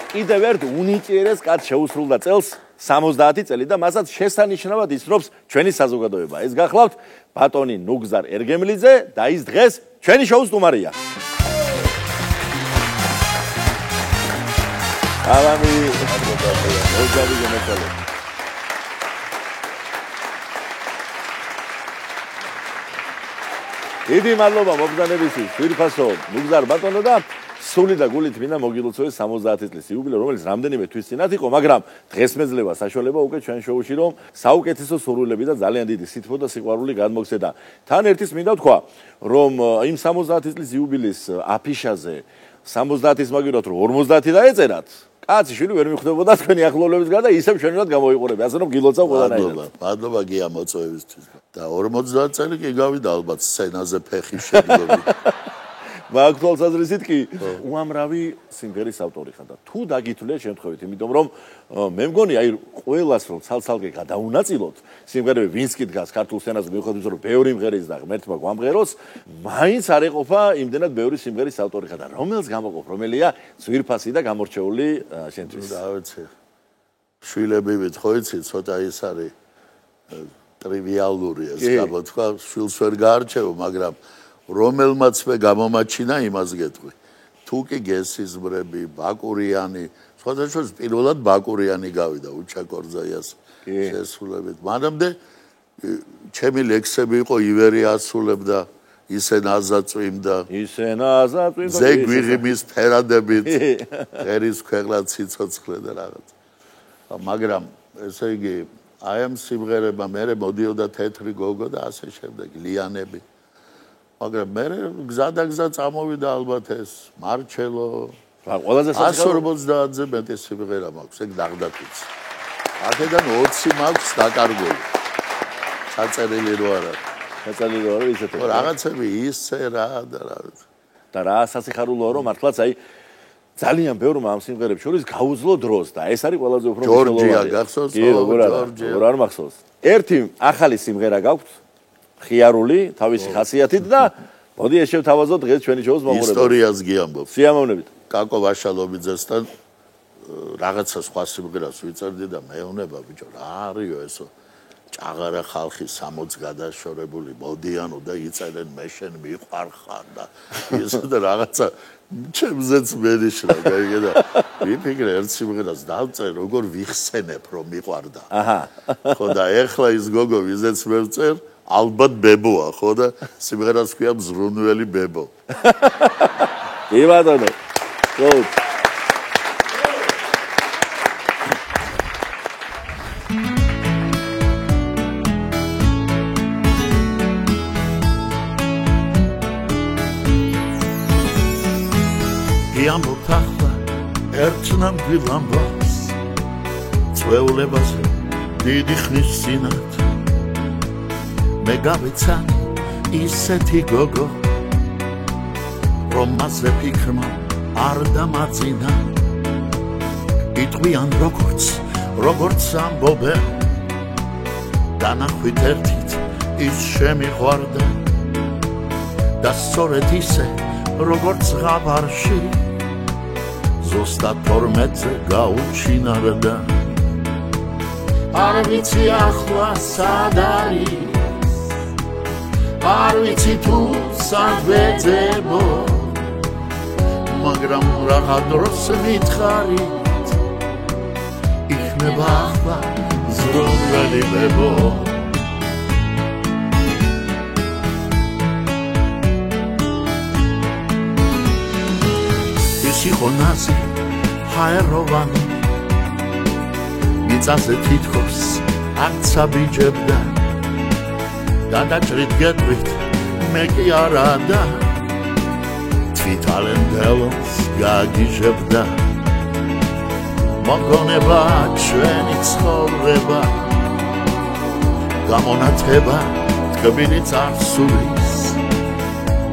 კიდევ ერთ უნიჭიერეს კაცს შეუსრულდა წელს 70 წელი და მასაც შესანიშნავად ისრობს ჩვენი საზოგადოება. ეს გახლავთ ბატონი ნუგზარ ერგემლიძე და ის დღეს ჩვენი შოუს სტუმარია. ალამი ოზავი გემეთალე. დიდი მადლობა მოგზაურებისთვის, ვირფასო ნუგზარ ბატონო და სული და გულით მინდა მოგილოცოს 70 წლის იუბილე, რომელიც რამდენიმე თვის წინათ იყო, მაგრამ დღეს მეძლევა საშუალება უკვე ჩვენ შოუში რომ საუკეთესო სურვილები და ძალიან დიდი სითბო და სიყვარული გადმოგცედა. თან ერთის მინდა ვთქვა, რომ იმ 70 წლის იუბილეს აფიშაზე 70-ის მაგიროთ რომ 50 დაეწერათ. კაცი შვილი ვერ მიხვდებოდა თქვენი ახლობლების გარდა ისევ ჩვენურად გამოიყურებია, ასე რომ გილოცავ ყველანაირად. მადლობა გია მოწვევისთვის. და 50 წელი კი გავიდა ალბათ სცენაზე ფეხი შეგდები. მაგ თვალსაზრისით კი უამრავი სიმღერის ავტორი ხარ და თუ დაგითვლია შემთხვევით, იმიტომ რომ მე მგონი აი ყველას რომ ცალ-ცალკე გადაუნაწილოთ სიმღერები ვინც კი დგას ქართულ სცენაზე მიუხედავად რომ ბევრი მღერის და ღმერთმა გვამღეროს, მაინც არ ეყოფა იმდენად ბევრი სიმღერის ავტორი ხარ და რომელს გამოყოფ, რომელია ძვირფასი და გამორჩეული შენთვის. რა ვიცი. შვილები ხო იცი, ცოტა ის არის ტრივიალური ეს გამოთქვა, შვილს ვერ გაარჩევ, მაგრამ რომელმაც მე გამომაჩინა იმას გეტყვი. თუ კი გესიზმრები, ბაკურიანი, სხვადასხვა პირველად ბაკურიანი გავიდა უჩაკორძაიას შესრულებით. მანამდე ჩემი ლექსები იყო ივერი ასრულებდა, ისენაზა წვიმდა. ზეგვიღიმის ფერადებით, ღერის ქვეყლა ციცოცხლე და რაღაც. მაგრამ ესე იგი, აი ამ სიმღერებმა მე მოდიოდა თეთრი გოგო და ასე შემდეგ, ლიანები. მაგრამ მე გზადაგზა წამოვიდა ალბათ ეს მარჩელო. ყველაზე 150-ზე მეტი სიმღერა მაქვს, ეგ დაღდაკიც. აქედან 20 მაქვს დაკარგული. ჩაწერილი რო არა. ჩაწერილი რო არა ისეთი. რაღაცები ისე რა და რა. და რა სასიხარულოა რომ მართლაც აი ძალიან ბევრმა ამ სიმღერებს შორის გაუძლო დროს და ეს არის ყველაზე უფრო მნიშვნელოვანი. ჯორჯია გახსოვს? ჯორჯია. რა არ მახსოვს? ერთი ახალი სიმღერა გაქვთ. ხიარული, თავისი ხასიათით და მოდი ეს შევთავაზოთ დღეს ჩვენი შოუს მომღერლებს. ისტორიას გიამბობ. სიამოვნებით. კაკო ვაშალობიძესთან რაღაცა სხვა სიმღერას ვიწერდი და მეუბნება ბიჭო, რა არისო ესო? ჭაღარა ხალხი 60 გადაშორებული მოდიანო და იწერენ მე შენ მიყვარხარ და ისე და რაღაცა ჩემზეც მენიშნა, გაიგე? ვიფიქრე ერთ სიმღერას დავწერ, როგორ ვიხსენებ რომ მიყვარდა. აჰა. ხო და ეხლა ის გოგო ვიზეც მე ვწერ ალბათ ბებოა, ხო და სიმღერას ქვია მზრუნველი ბებო. კი ბატონო. გო. გიამბობ ახლა ერთ ნამდვილ ამბავს, წვეულებაზე დიდი ხნის წინათ მე გავეცა ისეთი გოგო, რომ მასზე ფიქრმა არ დამაძინა. იტყვიან როგორც ამბობენ, დანახვით ერთით ის შემიყვარდა და სწორედ ისე როგორც ღაბარში ზუსტად 12-ზე გაუჩინარდა. არ ვიცი ახლა სად არის, არ ვიცი თუ სად ვეძებო, მაგრამ რაღა დროს მითხარით იქნება ახლა ზრუნველი ბებო. ის იყო ნაზი ჰაეროვანი, მიწაზე თითქოს არცა ბიჯებდა, გადაჭრით გეტყვით მე კი არა და თვითალენდელს გაგიჟებდა. მოგონება ჩვენი ცხოვრება, გამონათება თკბილი წარსულის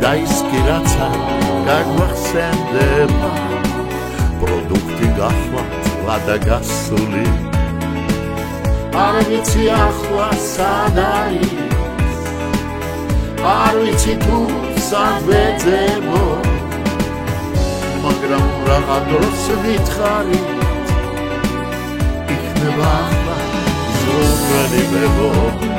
და ის კი რაც არ გაგვახსენდება, პროდუქტი გახლავთ ლადა გასული. არ ვიცი ახლა სად არის, არ ვიცი თუ სად ვეძებო, მაგრამ რაღა დროს მითხარით იქნება ახლა ზრუნველი მეგობარი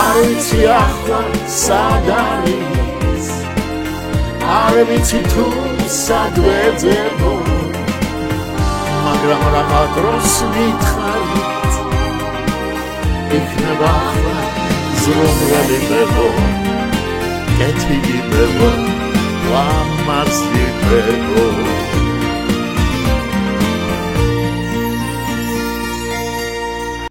არ ვიცი ახლა სად არის არ ვიცი თუ სად ვეძებო მაგრამ რაღა დროს მითხარით იქნება ახლა ზრუნველი მეგობარი კეთილი მეგობარი ლამაზი მეგობარი